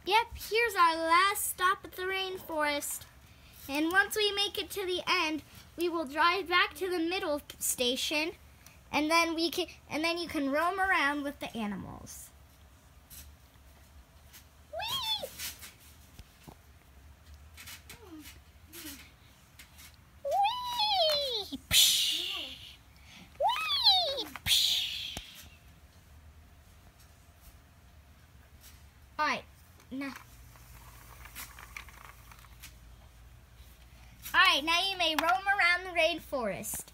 Yep, here's our last stop at the rainforest. And once we make it to the end, we will drive back to the middle station, and then you can roam around with the animals. Whee! Whee! Psh! Whee! Psh! All right, now. Alright, now you may roam around the rainforest.